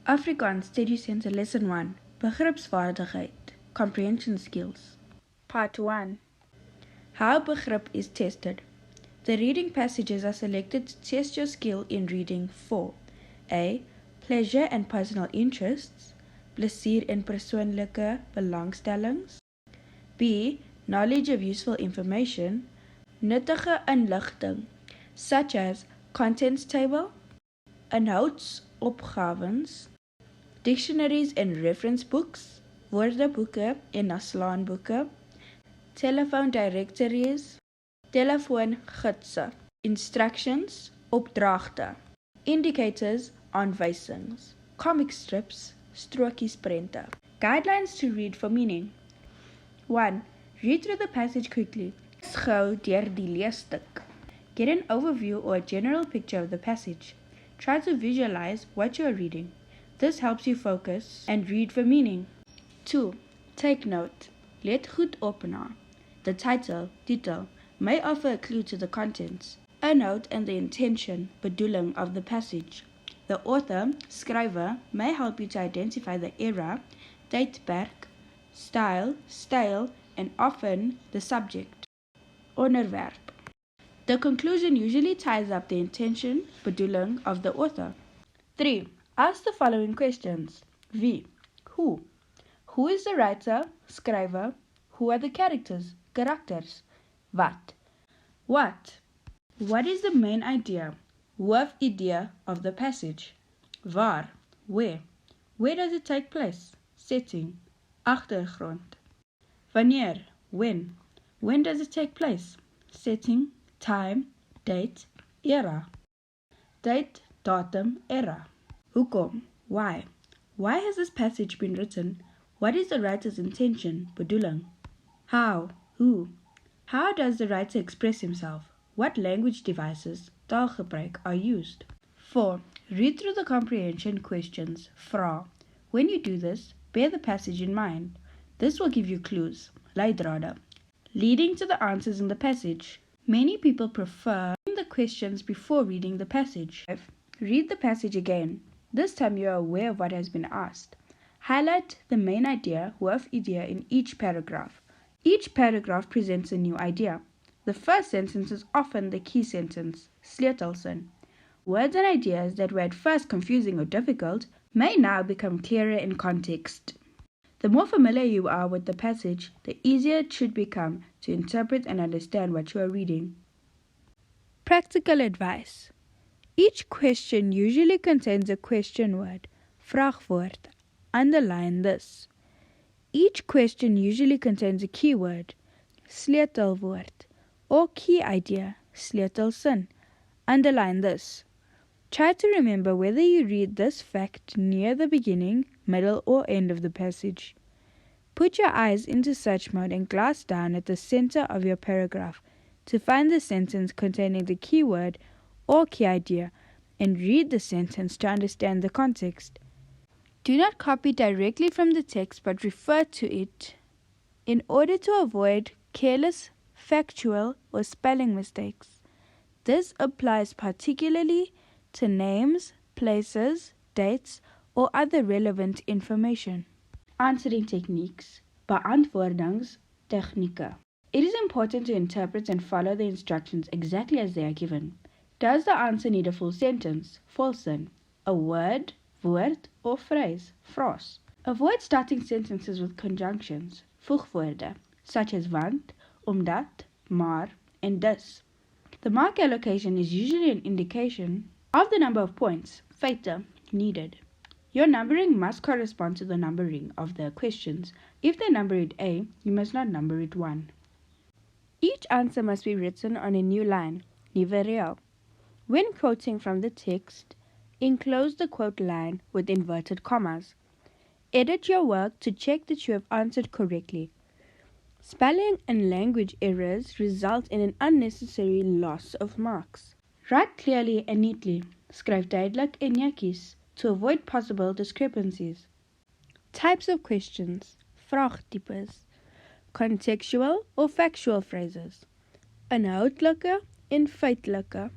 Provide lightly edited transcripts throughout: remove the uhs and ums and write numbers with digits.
Afrikaans Steducentre Lesson 1 Beripsvaardighede Comprehension Skills Part 1 How begrip is tested. The reading passages are selected to test your skill in reading for A. Pleasure and personal interests, plesier en persoonlike belangstellings. B. Knowledge of useful information, nuttige inligting, such as contents table, inhoudsopgawes, dictionaries and reference books, woordeboeke en naslaanboeke, telephone directories, telefoongidse, instructions, opdragte, indicators, aanwysings, comic strips, strokiesprente. Guidelines to read for meaning. 1. Read through the passage quickly. Gou deur die leesstuk. Get an overview or a general picture of the passage. Try to visualize what you are reading. This helps you focus and read for meaning. 2. Take note. Let goed op na. The title, titel, may offer a clue to the contents, a note and the intention, bedoeling of the passage. The author, skrywer, may help you to identify the era, tydperk, style, and often the subject, onderwerp. The conclusion usually ties up the intention, bedoeling of the author. 3. Ask the following questions. Wie? Who? Who is the writer, skrywer? Who are the characters, karakters? Wat? What? What is the main idea, hoofidee of the passage? Waar? Where? Where does it take place? Setting, agtergrond. Wanneer? When? When does it take place? Setting, time, date, era. Date, datum, era. Hoekom? Why? Why has this passage been written? What is the writer's intention, bedoeling? How? Who? How does the writer express himself? What language devices, taalgebruik, are used? 4. Read through the comprehension questions, vrae. When you do this, bear the passage in mind. This will give you clues, leidrade, leading to the answers in the passage. Many people prefer reading the questions before reading the passage. 5. Read the passage again. This time you are aware of what has been asked. Highlight the main idea, hoofidee, in each paragraph. Each paragraph presents a new idea. The first sentence is often the key sentence, sleutelsin. Words and ideas that were at first confusing or difficult may now become clearer in context. The more familiar you are with the passage, the easier it should become to interpret and understand what you are reading. Practical advice. Each question usually contains a question word, vraagwoord. Underline this. Each question usually contains a keyword, sleutelwoord, or key idea, sleutelsin. Underline this. Try to remember whether you read this fact near the beginning, middle, or end of the passage. Put your eyes into search mode and glance down at the center of your paragraph to find the sentence containing the keyword or key idea and read the sentence to understand the context. Do not copy directly from the text but refer to it in order to avoid careless, factual, or spelling mistakes. This applies particularly to names, places, dates, or other relevant information. Answering techniques, beantwoordingstechnieke. It is important to interpret and follow the instructions exactly as they are given. Does the answer need a full sentence, volsin, a word, woord, or phrase, phrase? Avoid starting sentences with conjunctions, voegwoorde, such as want, omdat, maar, and dus. The mark allocation is usually an indication of the number of points, feite, needed. Your numbering must correspond to the numbering of the questions. If they number it A, you must not number it 1. Each answer must be written on a new line, nuwe reël. When quoting from the text, enclose the quote line with inverted commas. Edit your work to check that you have answered correctly. Spelling and language errors result in an unnecessary loss of marks. Write clearly and neatly. Skryf duidelik en netjies to avoid possible discrepancies. Types of questions, vraagtypes, contextual or factual phrases, inhoudelike en feitelike.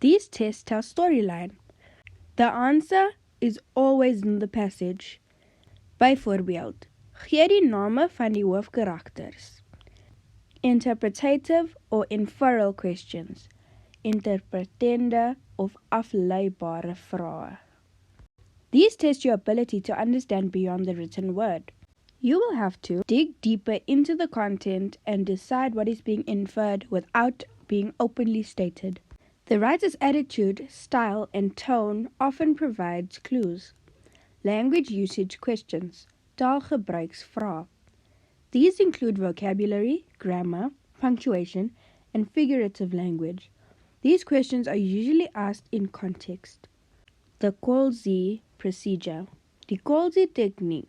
These tests tell storyline. The answer is always in the passage. Byvoorbeeld, gee die name van die hoofkarakters. Interpretative or inferral questions. Interpretende of afleibare vrae. These test your ability to understand beyond the written word. You will have to dig deeper into the content and decide what is being inferred without being openly stated. The writer's attitude, style, and tone often provides clues. Language usage questions, taalgebruiksvrae. These include vocabulary, grammar, punctuation, and figurative language. These questions are usually asked in context. The Kolzi procedure. The Kolzi technique.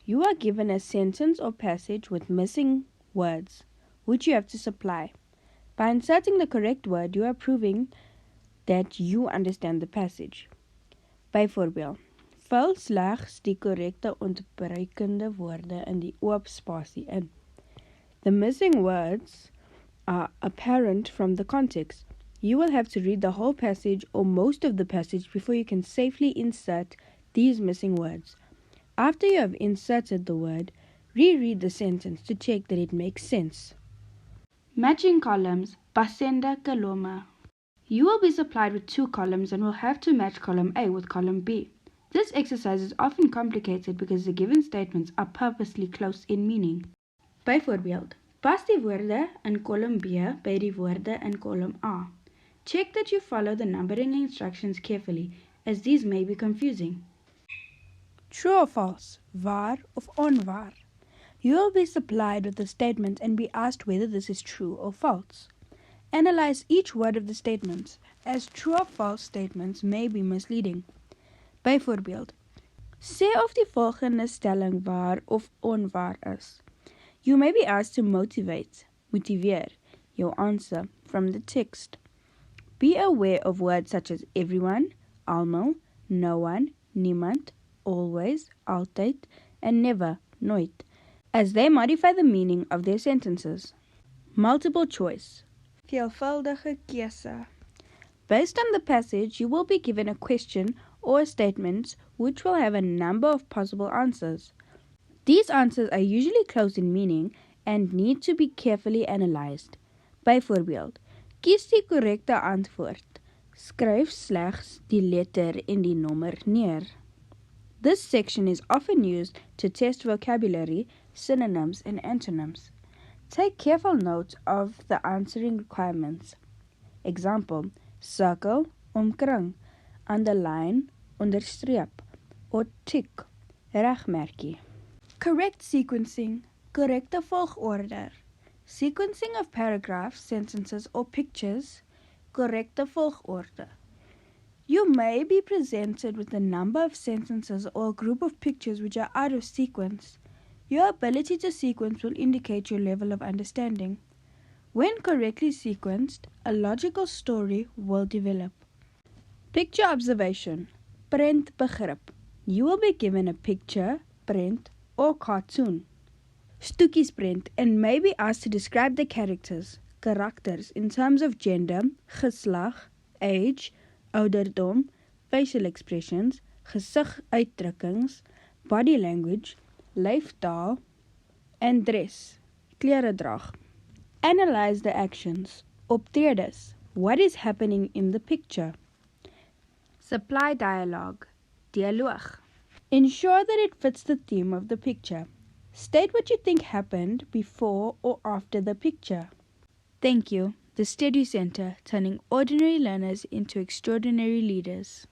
You are given a sentence or passage with missing words, which you have to supply. By inserting the correct word, you are proving that you understand the passage. Byvoorbeeld, vul slegs die korrekte ontbrekende woorde in die oop spasie in. The missing words are apparent from the context. You will have to read the whole passage or most of the passage before you can safely insert these missing words. After you have inserted the word, reread the sentence to check that it makes sense. Matching columns, passende kolome. You will be supplied with 2 columns and will have to match column A with column B. This exercise is often complicated because the given statements are purposely close in meaning. Byvoorbeeld, pas die woorde in kolom B by die woorde in kolom A. Check that you follow the numbering instructions carefully, as these may be confusing. True or false, waar of onwaar. You will be supplied with a statement and be asked whether this is true or false. Analyze each word of the statements, as true or false statements may be misleading. Byvoorbeeld, sê of die volgende stelling waar of onwaar is. You may be asked to motiveer your answer from the text. Be aware of words such as everyone, almal, no one, niemand, always, altyd, and never, nooit, as they modify the meaning of their sentences. Multiple choice. Veelvuldige keuse. Based on the passage, you will be given a question or a statement which will have a number of possible answers. These answers are usually close in meaning and need to be carefully analyzed. Byvoorbeeld, kies die korrekte antwoord. Skryf slegs die letter en die nommer neer. This section is often used to test vocabulary, synonyms, and antonyms. Take careful note of the answering requirements. Example, circle, omkring, underline, onderstreep, or tick, regmerkie. Correct sequencing, correcte volgorde. Sequencing of paragraphs, sentences, or pictures, correcte volgorde. You may be presented with a number of sentences or a group of pictures which are out of sequence. Your ability to sequence will indicate your level of understanding. When correctly sequenced, a logical story will develop. Picture observation, prentbegrip. You will be given a picture, prent, or cartoon, stoekiesprent, and may be asked to describe the karakters in terms of gender, geslag, age, ouderdom, facial expressions, gesiguitdrukkings, body language, lyfstaal, and dress, kleredrag. Analyze the actions, optredes, what is happening in the picture. Supply dialogue, dialoog. Ensure that it fits the theme of the picture. State what you think happened before or after the picture. Thank you. The Steducentre, turning ordinary learners into extraordinary leaders.